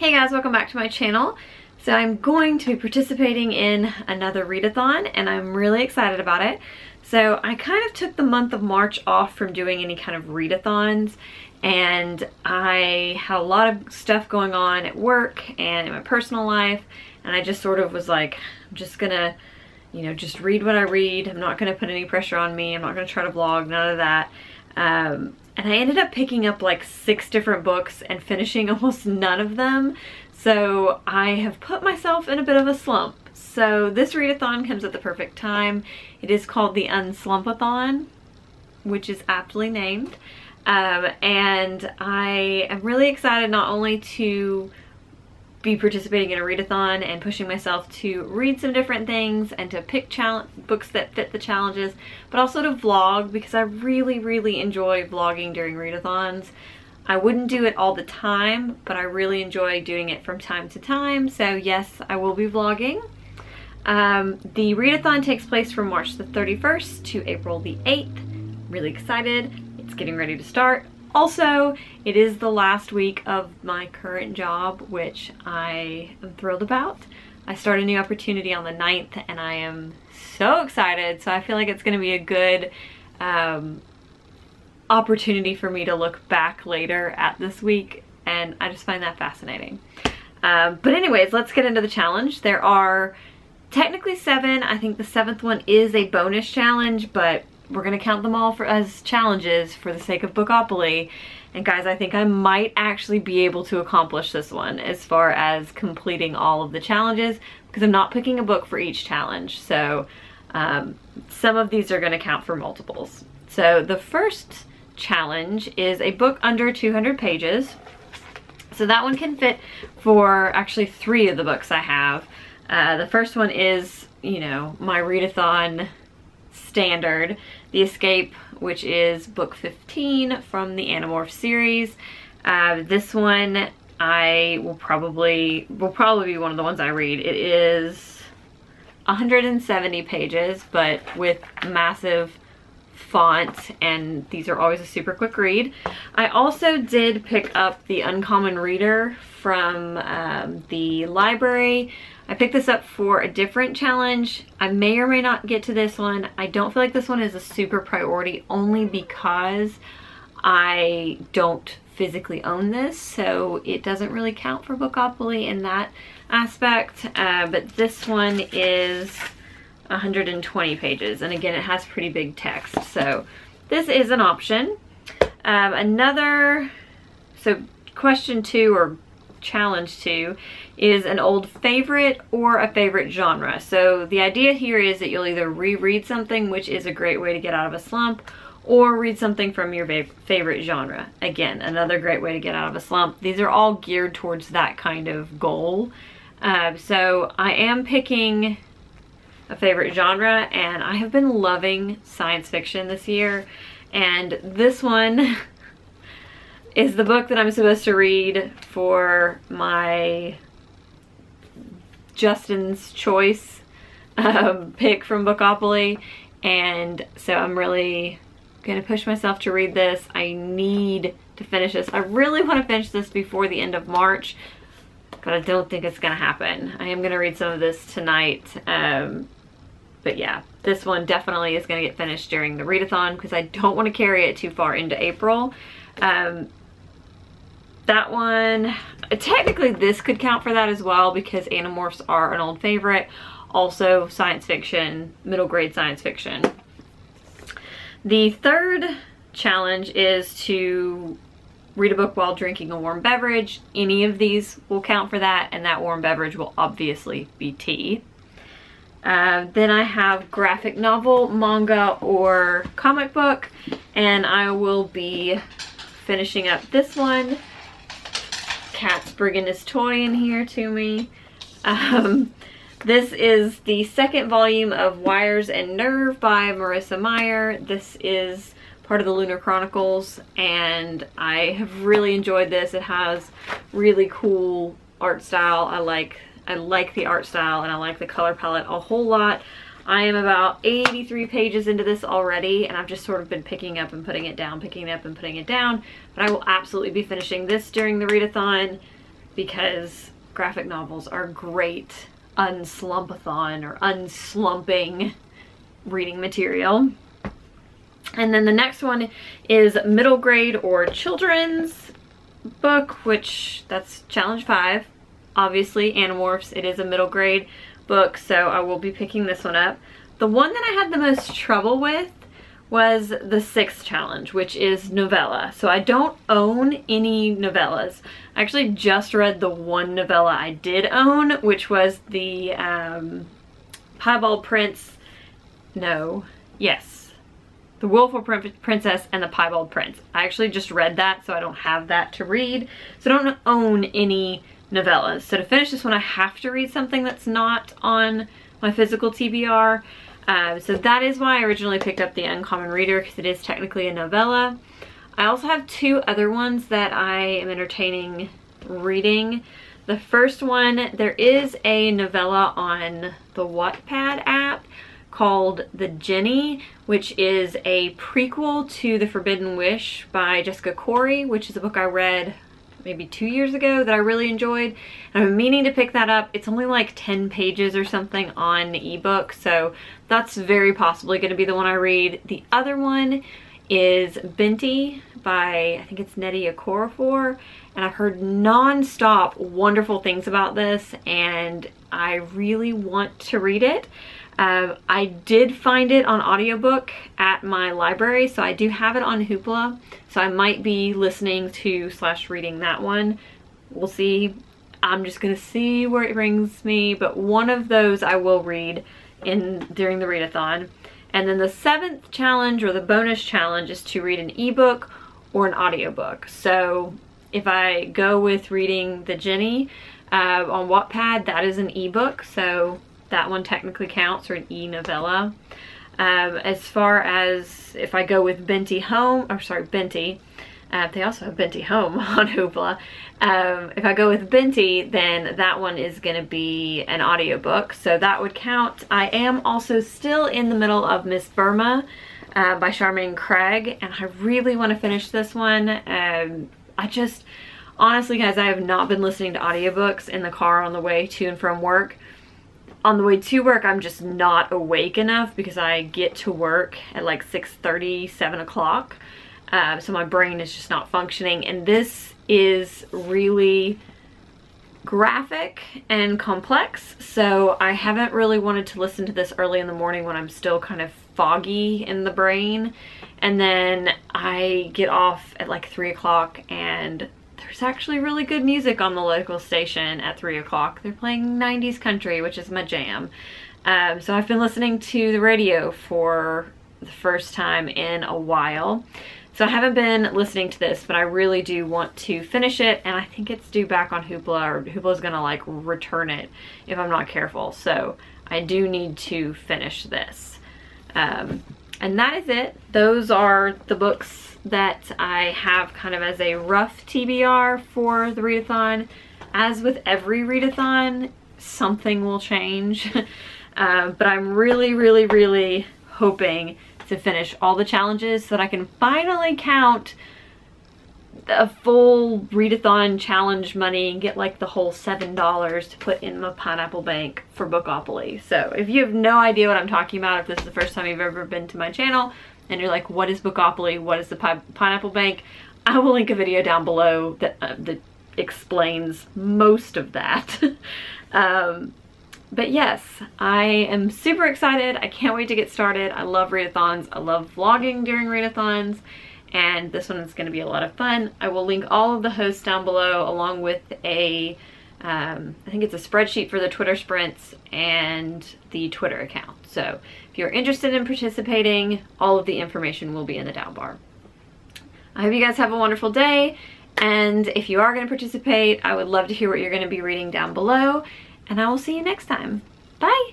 Hey guys, welcome back to my channel. So I'm going to be participating in another readathon and I'm really excited about it. So I kind of took the month of March off from doing any kind of readathons, and I had a lot of stuff going on at work and in my personal life, and I just sort of was like, I'm just gonna, just read what I read. I'm not gonna put any pressure on me. I'm not gonna try to vlog, none of that. And I ended up picking up like 6 different books and finishing almost none of them. So I have put myself in a bit of a slump. So this readathon comes at the perfect time. It is called the Unslumpathon, which is aptly named. And I am really excited not only to be participating in a readathon and pushing myself to read some different things and to pick books that fit the challenges, but also to vlog, because I really enjoy vlogging during readathons. I wouldn't do it all the time, but I really enjoy doing it from time to time. So yes, I will be vlogging. The readathon takes place from March the 31st to April the 8th. Really excited. It's getting ready to start. Also, it is the last week of my current job, which I am thrilled about. I start a new opportunity on the 9th and I am so excited. So I feel like it's going to be a good opportunity for me to look back later at this week, and I just find that fascinating. But anyways, let's get into the challenge. There are technically 7. I think the 7th one is a bonus challenge, but we're gonna count them all as challenges for the sake of Bookopoly. And guys, I think I might actually be able to accomplish this one as far as completing all of the challenges, because I'm not picking a book for each challenge. So some of these are gonna count for multiples. So the first challenge is a book under 200 pages. So that one can fit for actually 3 of the books I have. The first one is, my readathon standard, The Escape, which is book 15 from the Animorph series. This one will probably be one of the ones I read. It is 170 pages, but with massive font, and these are always a super quick read. I also did pick up the Uncommon Reader from the library. I picked this up for a different challenge. I may or may not get to this one. I don't feel like this one is a super priority, only because I don't physically own this, so it doesn't really count for Bookopoly in that aspect. But this one is 120 pages, and again, it has pretty big text, so this is an option. So question 2 or challenge 2 is an old favorite or a favorite genre. So the idea here is that you'll either reread something, which is a great way to get out of a slump, or read something from your favorite genre. Again, another great way to get out of a slump. These are all geared towards that kind of goal. So I am picking a favorite genre, and I have been loving science fiction this year, and this one is the book that I'm supposed to read for my Justin's Choice pick from Bookopoly, and so I'm really gonna push myself to read this. I need to finish this. I really want to finish this before the end of March, but I don't think it's gonna happen. I am gonna read some of this tonight. But yeah, this one definitely is gonna get finished during the readathon, because I don't want to carry it too far into April. That one, technically this could count for that as well, because Animorphs are an old favorite. Also science fiction, middle grade science fiction. The third challenge is to read a book while drinking a warm beverage. Any of these will count for that, and that warm beverage will obviously be tea. Then I have graphic novel, manga, or comic book, and I will be finishing up this one. Cat's bringing his toy in here to me. This is the 2nd volume of Wires and Nerve by Marissa Meyer. This is part of the Lunar Chronicles, and I have really enjoyed this. It has really cool art style. I like the art style, and I like the color palette a whole lot. I am about 83 pages into this already, and I've just sort of been picking up and putting it down, picking it up and putting it down. But I will absolutely be finishing this during the readathon. because graphic novels are great unslumpathon or unslumping reading material. And then the next one is middle grade or children's book, which that's challenge 5. Obviously, Animorphs, it is a middle grade book, so I will be picking this one up. The one that I had the most trouble with was the 6th challenge, which is novella. So I don't own any novellas. I actually just read the one novella I did own, which was the Piebald Prince, no, yes, The Willful Princess and the Piebald Prince. I actually just read that, so I don't have that to read. So I don't own any novellas. So to finish this one, I have to read something that's not on my physical TBR. So that is why I originally picked up the Uncommon Reader, because it is technically a novella. I also have 2 other ones that I am entertaining reading. The first one, there is a novella on the Wattpad app called The Jenny, which is a prequel to The Forbidden Wish by Jessica Corey, which is a book I read maybe 2 years ago that I really enjoyed. And I'm meaning to pick that up. It's only like 10 pages or something on ebook, so that's very possibly going to be the one I read. The other one is Binti by, I think it's Nnedi Okorafor, and I've heard non-stop wonderful things about this, and I really want to read it. I did find it on audiobook at my library, so I do have it on Hoopla, so I might be listening to / reading that one. We'll see. I'm just gonna see where it brings me, but one of those I will read during the readathon. And then the 7th challenge, or the bonus challenge, is to read an ebook or an audiobook. So if I go with reading The Jenny on Wattpad, that is an ebook, so that one technically counts, or an e-novella. As far as if I go with Binti Home, or sorry, Binti, they also have Binti Home on Hoopla. If I go with Binti, then that one is going to be an audiobook, so that would count. I am also still in the middle of Miss Burma by Charmaine Craig, and I really want to finish this one. I just, honestly guys, I have not been listening to audiobooks in the car on the way to and from work. On the way to work, I'm just not awake enough because I get to work at like 6:30, 7 o'clock. So my brain is just not functioning. And this is really graphic and complex. So I haven't really wanted to listen to this early in the morning when I'm still kind of foggy in the brain. And then I get off at like 3 o'clock, and there's actually really good music on the local station at 3 o'clock. They're playing 90s country, which is my jam. So I've been listening to the radio for the first time in a while. So I haven't been listening to this, but I really do want to finish it, and I think it's due back on Hoopla, or Hoopla's gonna like return it if I'm not careful. So I do need to finish this. And that is it. Those are the books that I have kind of as a rough TBR for the readathon. As with every readathon, something will change. But I'm really, really, really hoping to finish all the challenges so that I can finally count a full readathon challenge money and get like the whole $7 to put in my Pineapple Bank for Bookopoly. So if you have no idea what I'm talking about, if this is the first time you've ever been to my channel and you're like, what is Bookopoly, what is the Pineapple Bank, I will link a video down below that, that explains most of that. But yes, I am super excited. I can't wait to get started. I love readathons. I love vlogging during readathons, and this one is going to be a lot of fun. I will link all of the hosts down below, along with a, I think it's a spreadsheet for the Twitter sprints and the Twitter account. So if you're interested in participating, all of the information will be in the down bar. I hope you guys have a wonderful day, and if you are going to participate, I would love to hear what you're going to be reading down below. And I will see you next time. Bye!